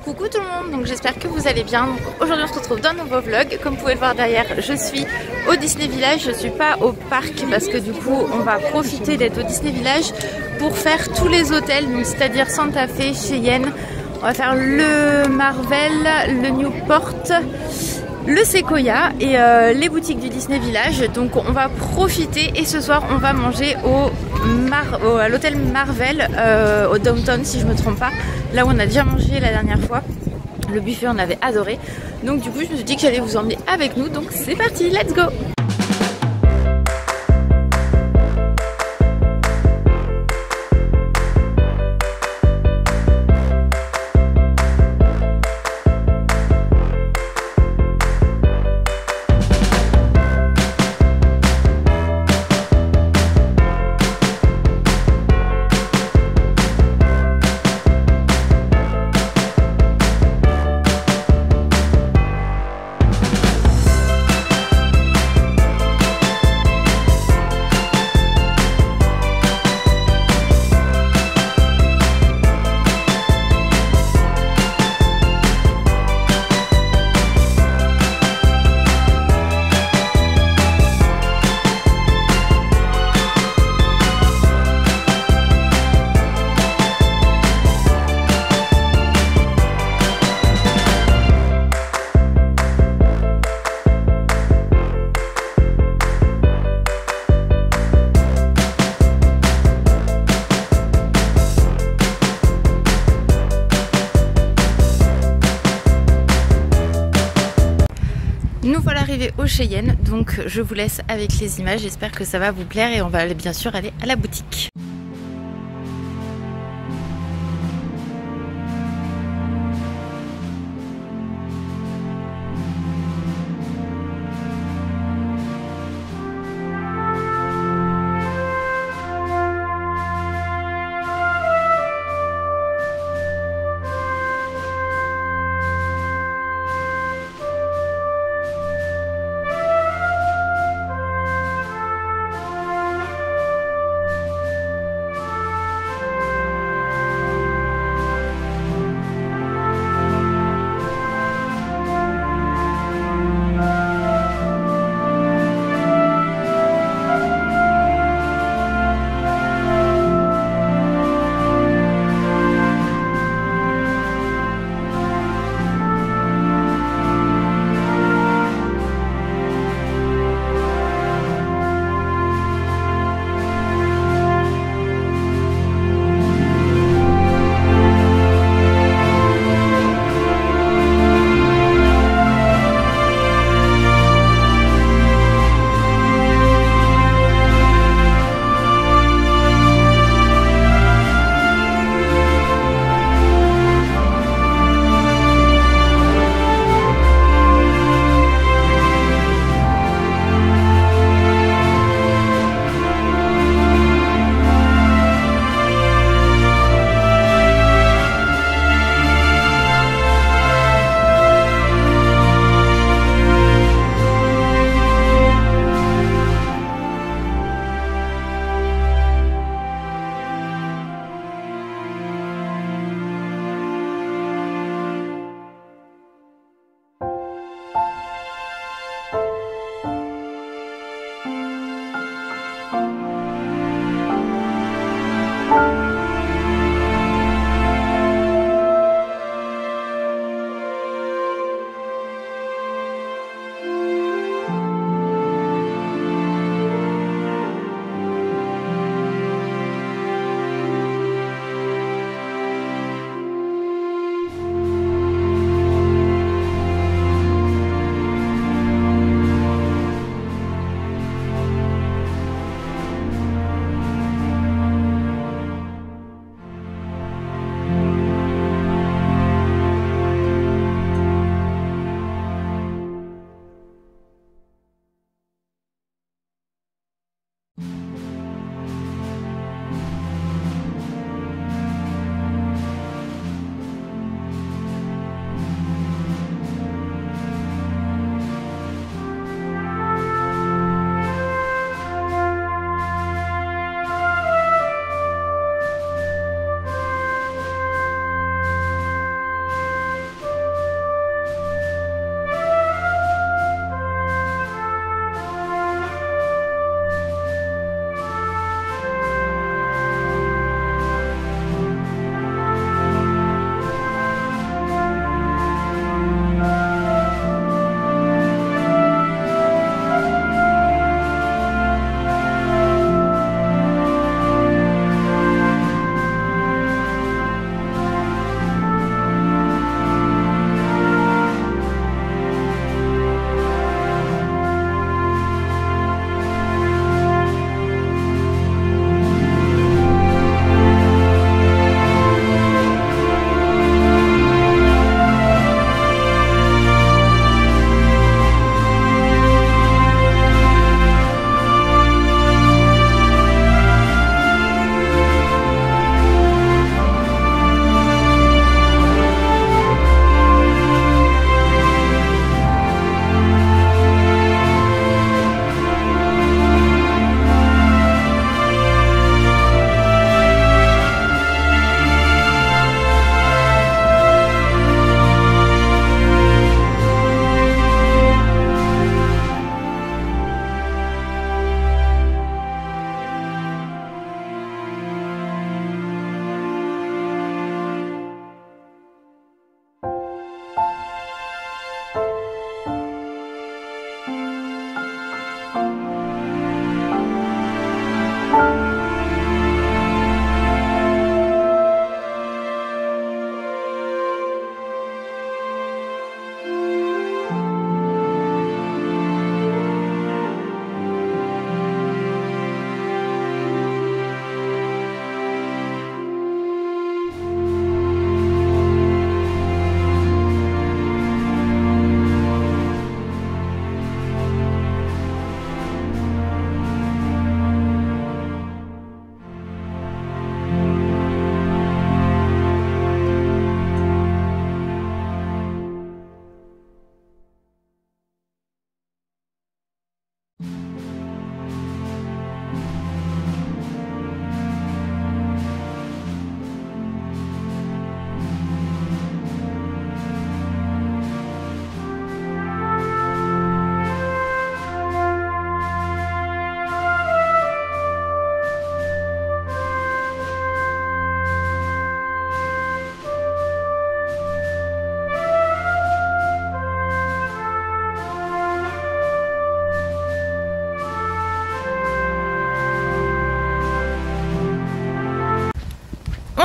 Coucou tout le monde, donc j'espère que vous allez bien. Aujourd'hui on se retrouve dans un nouveau vlog. Comme vous pouvez le voir derrière, je suis au Disney Village. Je suis pas au parc parce que du coup on va profiter d'être au Disney Village pour faire tous les hôtels, donc c'est-à-dire Santa Fe, Cheyenne. On va faire le Marvel, le Newport, le Sequoia et les boutiques du Disney Village. Donc on va profiter et ce soir on va manger à l'hôtel Marvel au Downtown si je me trompe pas, là où on a déjà mangé la dernière fois. Le buffet on avait adoré, donc du coup je me suis dit que j'allais vous emmener avec nous, donc c'est parti, let's go. Nous voilà arrivés au Cheyenne, donc je vous laisse avec les images, j'espère que ça va vous plaire et on va bien sûr aller à la boutique.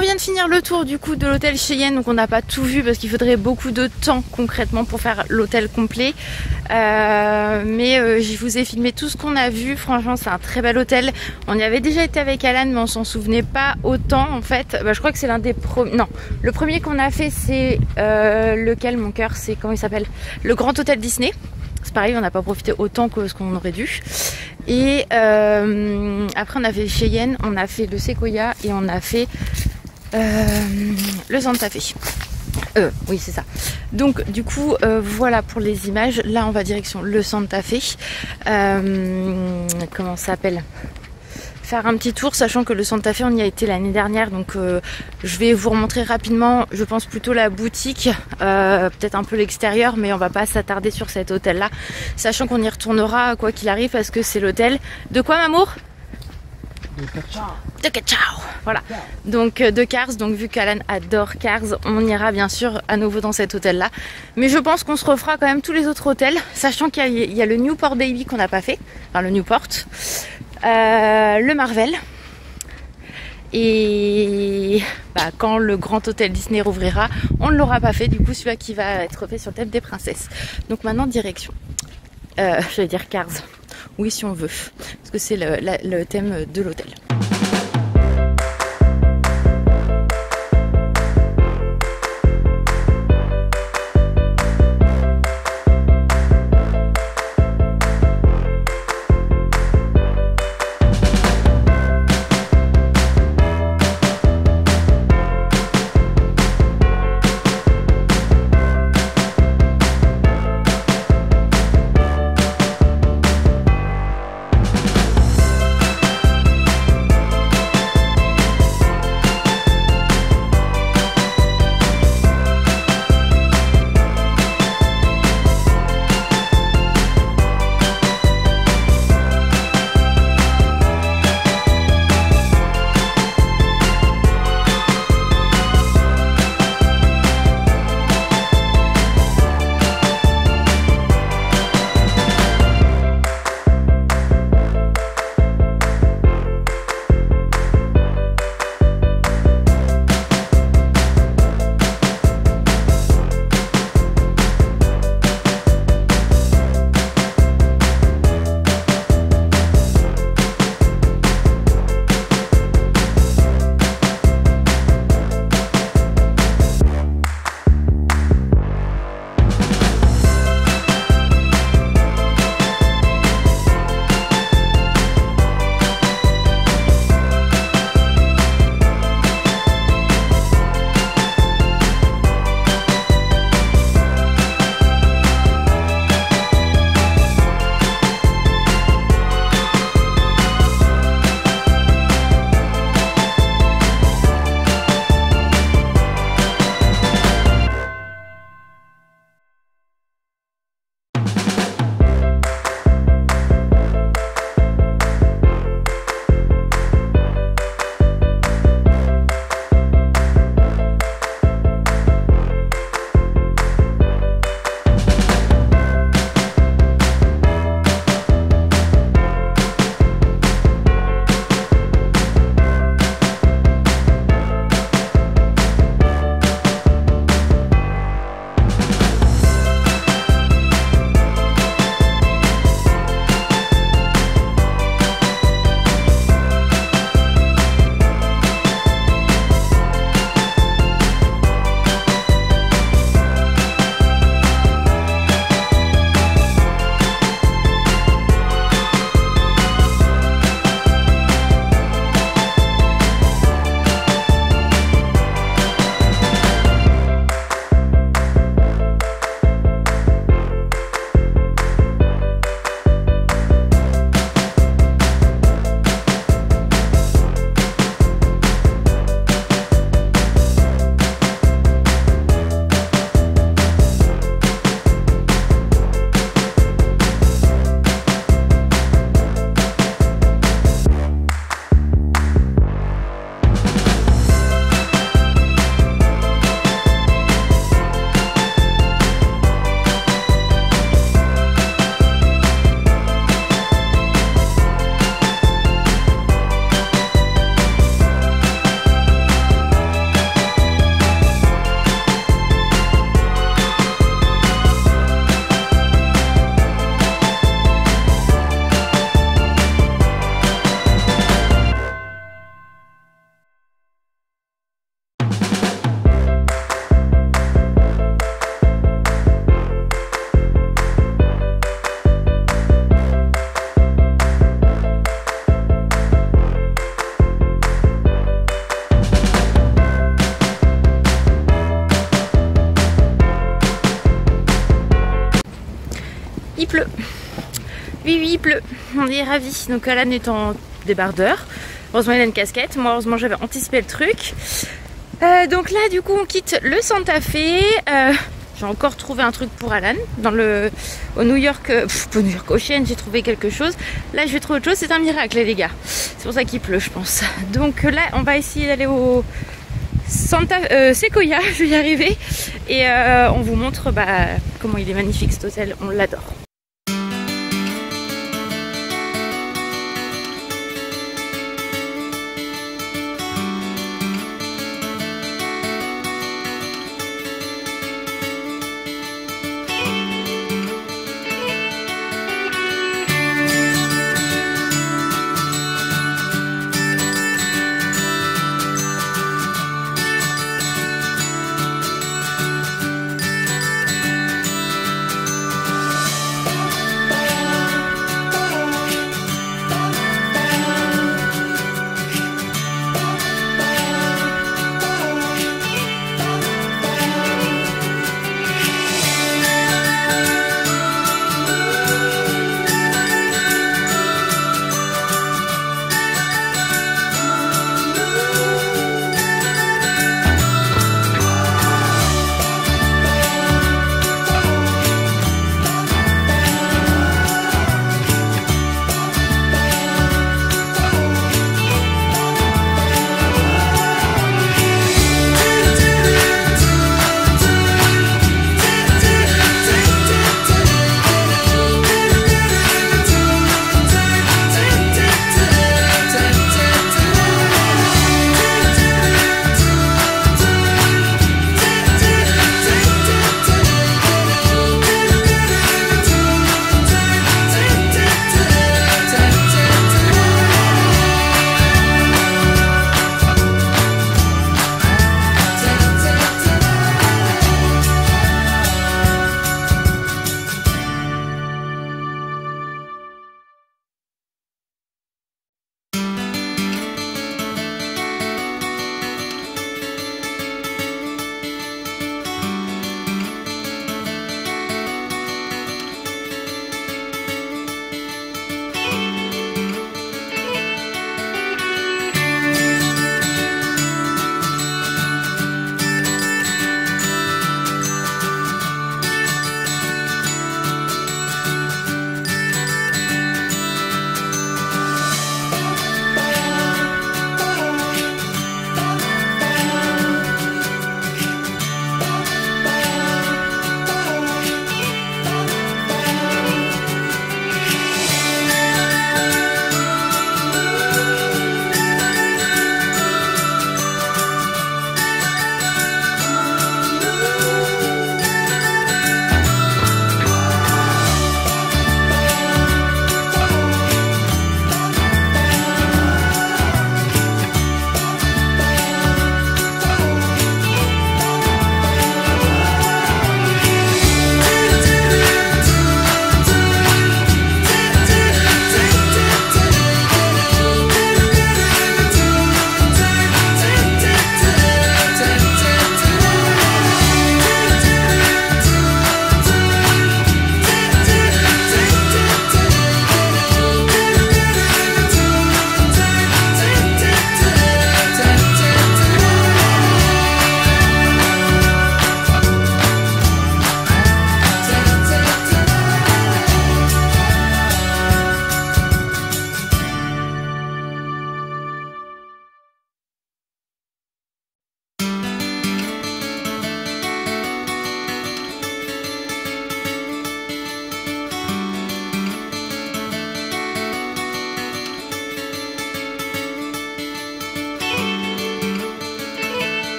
On vient de finir le tour du coup de l'hôtel Cheyenne, donc on n'a pas tout vu parce qu'il faudrait beaucoup de temps concrètement pour faire l'hôtel complet. Mais je vous ai filmé tout ce qu'on a vu. Franchement, c'est un très bel hôtel. On y avait déjà été avec Alan, mais on s'en souvenait pas autant en fait. Je crois que c'est l'un des premiers. Non, le premier qu'on a fait, c'est lequel, mon cœur, c'est comment il s'appelle? Le Grand Hôtel Disney. C'est pareil, on n'a pas profité autant que ce qu'on aurait dû. Et après, on a fait Cheyenne, on a fait le Sequoia et on a fait le Santa Fe. Oui, c'est ça. Donc du coup voilà pour les images. Là on va direction le Santa Fe. Comment ça s'appelle? Faire un petit tour, sachant que le Santa Fe on y a été l'année dernière, donc je vais vous remontrer rapidement, je pense plutôt la boutique, peut-être un peu l'extérieur, mais on va pas s'attarder sur cet hôtel là, sachant qu'on y retournera quoi qu'il arrive parce que c'est l'hôtel de quoi, Mamour? De Cachao, voilà. Donc de Cars, donc vu qu'Alan adore Cars, on ira bien sûr à nouveau dans cet hôtel là. Mais je pense qu'on se refera quand même tous les autres hôtels, sachant qu'il y a le Newport Baby qu'on n'a pas fait, enfin le Newport, le Marvel. Et quand le grand hôtel Disney rouvrira, on ne l'aura pas fait, du coup celui-là qui va être fait sur le thème des princesses. Donc maintenant direction, j'allais dire Cars, oui si on veut, parce que c'est le thème de l'hôtel. Il pleut. Oui, il pleut. On est ravis. Donc Alan est en débardeur. Heureusement, il a une casquette. Moi, heureusement, j'avais anticipé le truc. Donc là, du coup, on quitte le Santa Fe. J'ai encore trouvé un truc pour Alan. Au New York, au New York Ocean, j'ai trouvé quelque chose. Là, je vais trouver autre chose. C'est un miracle, les gars. C'est pour ça qu'il pleut, je pense. Donc là, on va essayer d'aller au Sequoia. Je vais y arriver. Et on vous montre comment il est magnifique cet hôtel. On l'adore.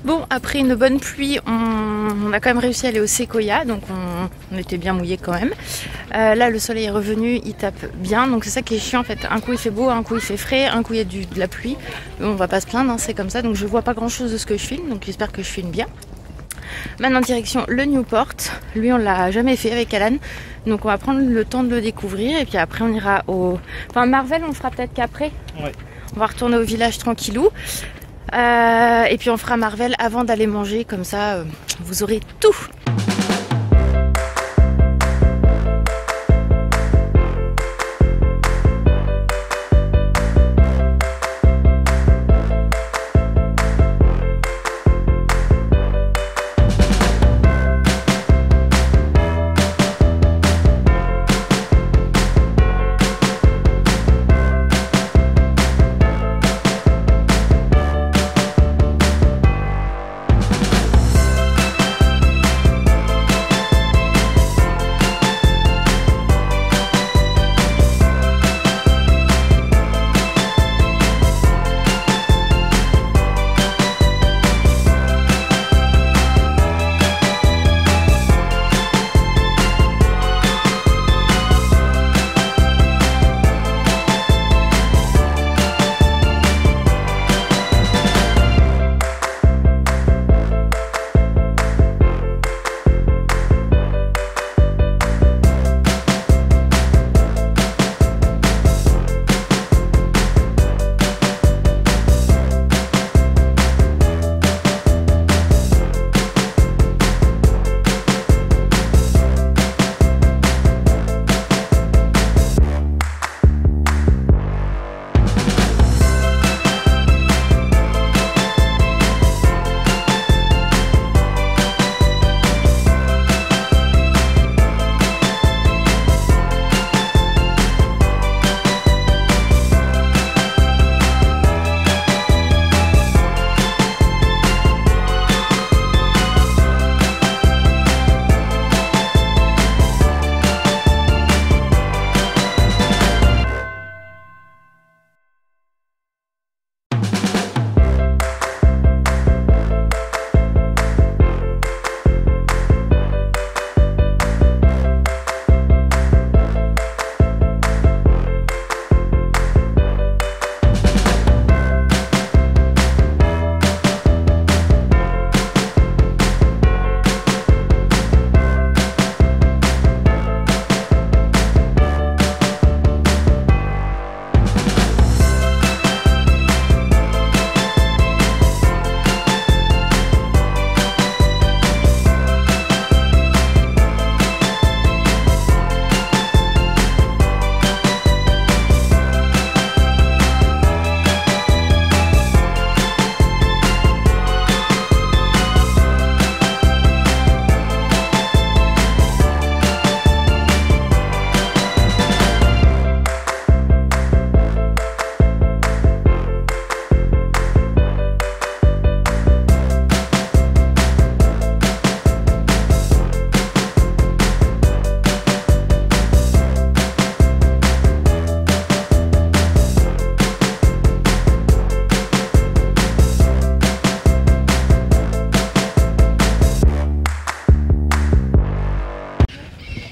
Bon, après une bonne pluie, on a quand même réussi à aller au Sequoia, donc on était bien mouillés quand même. Là, le soleil est revenu, il tape bien, donc c'est ça qui est chiant en fait. Un coup il fait beau, un coup il fait frais, un coup il y a de la pluie. Mais on va pas se plaindre, hein, c'est comme ça, donc je vois pas grand chose de ce que je filme, donc j'espère que je filme bien. Maintenant direction le Newport, lui on l'a jamais fait avec Alan, donc on va prendre le temps de le découvrir et puis après on ira au... Enfin Marvel on le fera peut-être qu'après. Ouais. On va retourner au village tranquillou. Et puis on fera Marvel avant d'aller manger, comme ça vous aurez tout.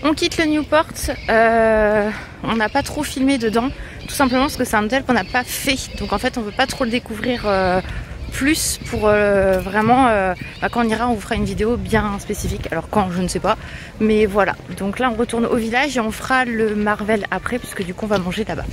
On quitte le Newport, on n'a pas trop filmé dedans, tout simplement parce que c'est un hôtel qu'on n'a pas fait. Donc en fait on veut pas trop le découvrir plus pour vraiment, quand on ira on vous fera une vidéo bien spécifique. Alors quand, je ne sais pas, mais voilà. Donc là on retourne au village et on fera le Marvel après puisque du coup on va manger là-bas.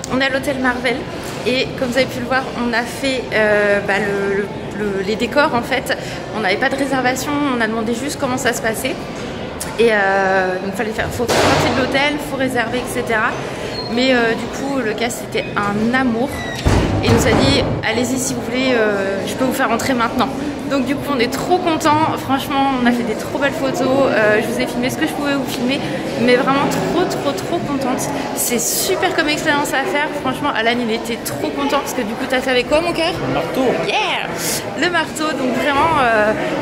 On est à l'hôtel Marvel et comme vous avez pu le voir, on a fait les décors en fait. On n'avait pas de réservation, on a demandé juste comment ça se passait. Et donc faut faire partie de l'hôtel, faut réserver, etc. Mais du coup, le cast c'était un amour. Et il nous a dit, allez-y si vous voulez, je peux vous faire entrer maintenant. Donc du coup on est trop contents, franchement on a fait des trop belles photos, je vous ai filmé ce que je pouvais vous filmer, mais vraiment trop contente. C'est super comme expérience à faire, franchement Alan il était trop content parce que du coup t'as fait avec quoi mon cœur? Le marteau. Yeah, le marteau, donc vraiment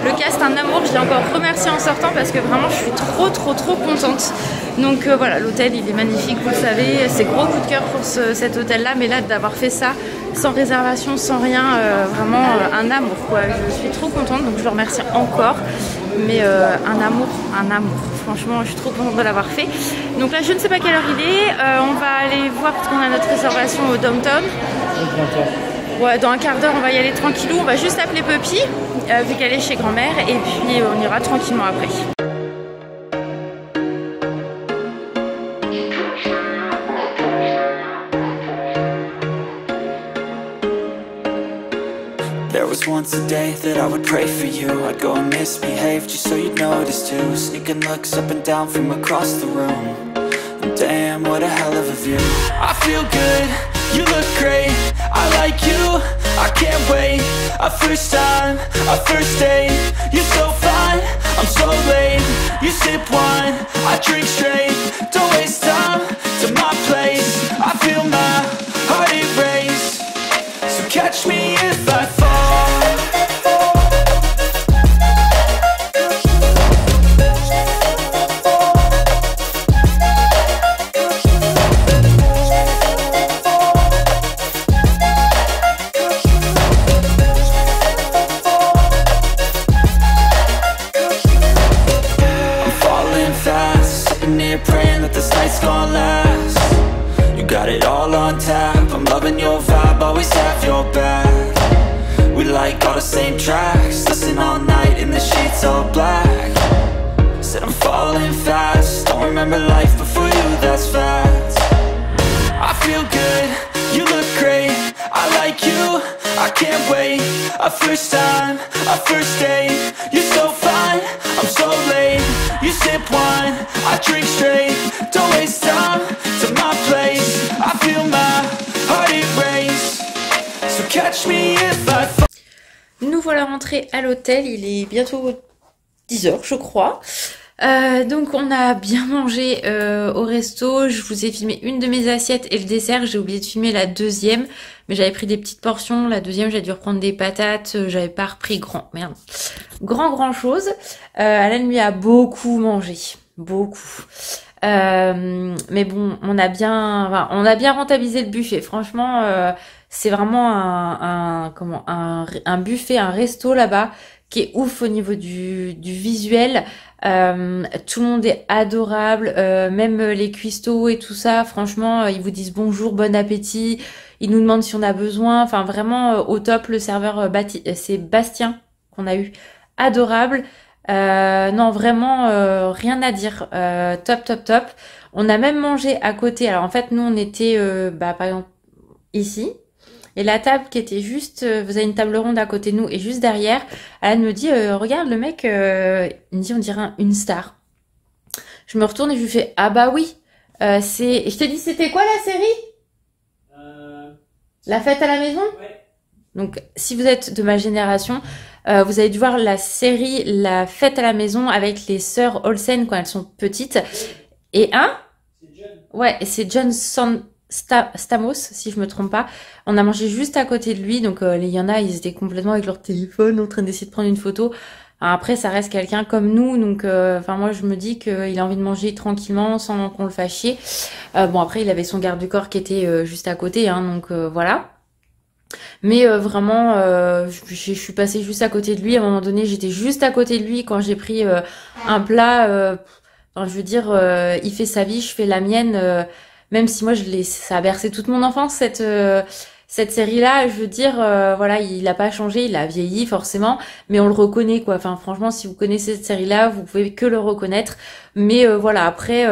le cast un amour, je l'ai encore remercié en sortant parce que vraiment je suis trop contente. Donc voilà, l'hôtel il est magnifique, vous le savez, c'est gros coup de cœur pour cet hôtel là, mais là d'avoir fait ça sans réservation, sans rien, vraiment un amour quoi. Je suis trop contente, donc je le remercie encore, mais un amour, franchement je suis trop contente de l'avoir fait. Donc là je ne sais pas quelle heure il est, on va aller voir parce qu'on a notre réservation au Downtown. Ouais, dans un quart d'heure on va y aller tranquillou, on va juste appeler Puppy vu qu'elle est chez grand-mère et puis on ira tranquillement après. There was once a day that I would pray for you. I'd go and misbehave just so you'd notice too. Sneaking looks up and down from across the room. And damn, what a hell of a view. I feel good, you look great, I like you, I can't wait. A first time, a first date. You're so fine, I'm so late. You sip wine, I drink straight. Don't waste time to my place. I feel my heart erase. So catch me if I fall. Praying that this night's gonna last. You got it all on tap, I'm loving your vibe, always have your back. We like all the same tracks, listen all night in the sheets all black. Said I'm falling fast, don't remember life before you, that's fact. I feel good, can't wait. Our first time, our first date. You're so fine, I'm so late. You sip wine, I drink straight. Don't waste time to my place. I feel my heart erase. So catch me if I fall. Nous voilà rentrés à l'hôtel, il est bientôt 10h je crois. Donc on a bien mangé au resto, je vous ai filmé une de mes assiettes et le dessert, j'ai oublié de filmer la deuxième, mais j'avais pris des petites portions, la deuxième j'ai dû reprendre des patates, j'avais pas repris grand chose. Alain lui a beaucoup mangé, beaucoup. Mais bon, on a bien rentabilisé le buffet, franchement c'est vraiment un buffet, un resto là-bas qui est ouf au niveau du visuel. Tout le monde est adorable, même les cuistots et tout ça, franchement ils vous disent bonjour, bon appétit, ils nous demandent si on a besoin, enfin vraiment au top. Le serveur c'est Bastien qu'on a eu, adorable. Non vraiment rien à dire, top. On a même mangé à côté, alors en fait nous on était par exemple ici. Et la table qui était juste, vous avez une table ronde à côté de nous et juste derrière, Alan me dit, regarde le mec, il me dit on dirait une star. Je me retourne et je lui fais, ah bah oui, et je te dis c'était quoi la série La fête à la maison. Ouais. Donc si vous êtes de ma génération, vous avez dû voir la série La fête à la maison avec les sœurs Olsen quand elles sont petites. Et c'est John. Ouais, c'est John Stamos, si je me trompe pas. On a mangé juste à côté de lui, donc il y en a, ils étaient complètement avec leur téléphone en train d'essayer de prendre une photo. Alors après, ça reste quelqu'un comme nous, donc moi je me dis qu'il a envie de manger tranquillement sans qu'on le fasse chier. Bon après, il avait son garde du corps qui était juste à côté, hein, donc voilà. Mais vraiment, je suis passée juste à côté de lui. À un moment donné, j'étais juste à côté de lui quand j'ai pris un plat. Enfin, je veux dire, il fait sa vie, je fais la mienne. Même si moi ça a bercé toute mon enfance cette série-là, je veux dire, voilà, il a pas changé, il a vieilli forcément, mais on le reconnaît quoi. Enfin franchement, si vous connaissez cette série-là, vous pouvez que le reconnaître. Mais voilà, après,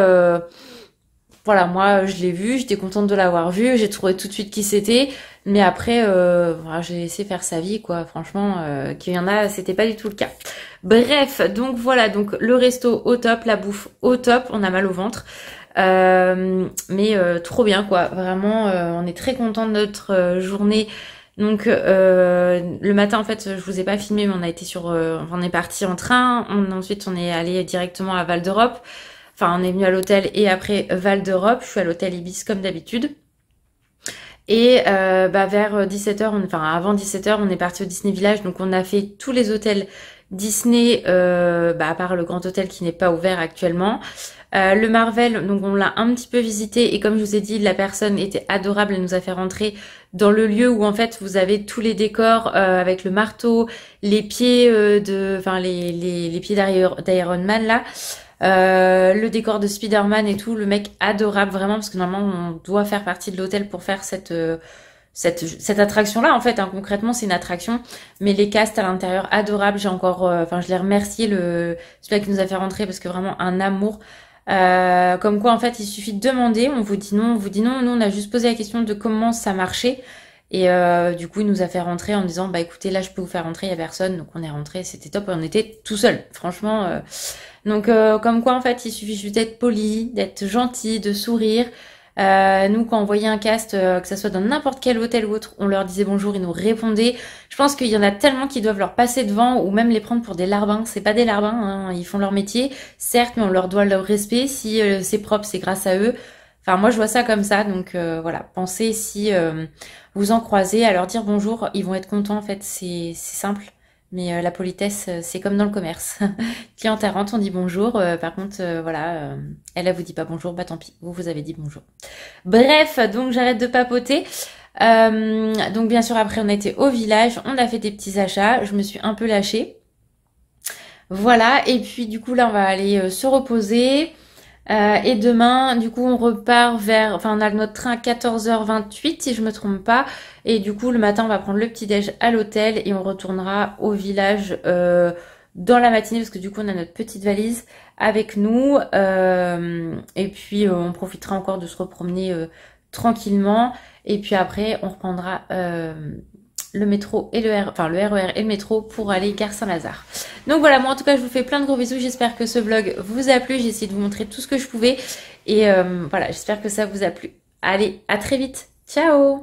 voilà, moi je l'ai vu, j'étais contente de l'avoir vu, j'ai trouvé tout de suite qui c'était. Mais après, voilà, j'ai laissé faire sa vie quoi. Franchement, qu'il y en a, c'était pas du tout le cas. Bref, donc voilà, donc le resto au top, la bouffe au top, on a mal au ventre. Mais trop bien quoi, vraiment on est très content de notre journée. Donc le matin en fait je vous ai pas filmé, mais on a été on est parti en train, ensuite on est allé directement à Val d'Europe, enfin on est venu à l'hôtel et après Val d'Europe, je suis à l'hôtel Ibis comme d'habitude. Et vers 17h, enfin avant 17h on est parti au Disney Village, donc on a fait tous les hôtels Disney, à part le grand hôtel qui n'est pas ouvert actuellement. Le Marvel, donc on l'a un petit peu visité et comme je vous ai dit, la personne était adorable, elle nous a fait rentrer dans le lieu où en fait vous avez tous les décors avec le marteau, les pieds les pieds d'Iron Man là, le décor de Spider-Man et tout, le mec adorable vraiment parce que normalement on doit faire partie de l'hôtel pour faire cette attraction là en fait, hein, concrètement c'est une attraction, mais les castes à l'intérieur adorables. J'ai encore je l'ai remercié celui qui nous a fait rentrer parce que vraiment un amour. Comme quoi en fait il suffit de demander, on vous dit non, nous on a juste posé la question de comment ça marchait et du coup il nous a fait rentrer en disant bah écoutez là je peux vous faire rentrer, il y a personne, donc on est rentré, c'était top, on était tout seul franchement. Donc comme quoi en fait il suffit juste d'être poli, d'être gentil, de sourire. Nous quand on voyait un cast, que ça soit dans n'importe quel hôtel ou autre, on leur disait bonjour, ils nous répondaient. Je pense qu'il y en a tellement qui doivent leur passer devant ou même les prendre pour des larbins. C'est pas des larbins, hein, ils font leur métier, certes, mais on leur doit leur respect. Si c'est propre, c'est grâce à eux. Enfin moi je vois ça comme ça, donc voilà, pensez si vous en croisez à leur dire bonjour, ils vont être contents en fait, c'est simple. Mais la politesse, c'est comme dans le commerce. Cliente rentre, on dit bonjour. Par contre, voilà, elle vous dit pas bonjour, bah tant pis, vous avez dit bonjour. Bref, donc j'arrête de papoter. Donc bien sûr, après on a été au village, on a fait des petits achats, je me suis un peu lâchée. Voilà, et puis du coup là, on va aller se reposer. Et demain, du coup, on repart on a notre train à 14h28 si je me trompe pas. Et du coup, le matin, on va prendre le petit-déj à l'hôtel et on retournera au village dans la matinée parce que du coup, on a notre petite valise avec nous. Et puis, on profitera encore de se repromener tranquillement. Et puis après, on reprendra le métro et le RER et le métro pour aller gare Saint-Lazare. Donc voilà, moi en tout cas je vous fais plein de gros bisous, j'espère que ce vlog vous a plu, j'ai essayé de vous montrer tout ce que je pouvais et voilà, j'espère que ça vous a plu. Allez, à très vite, ciao!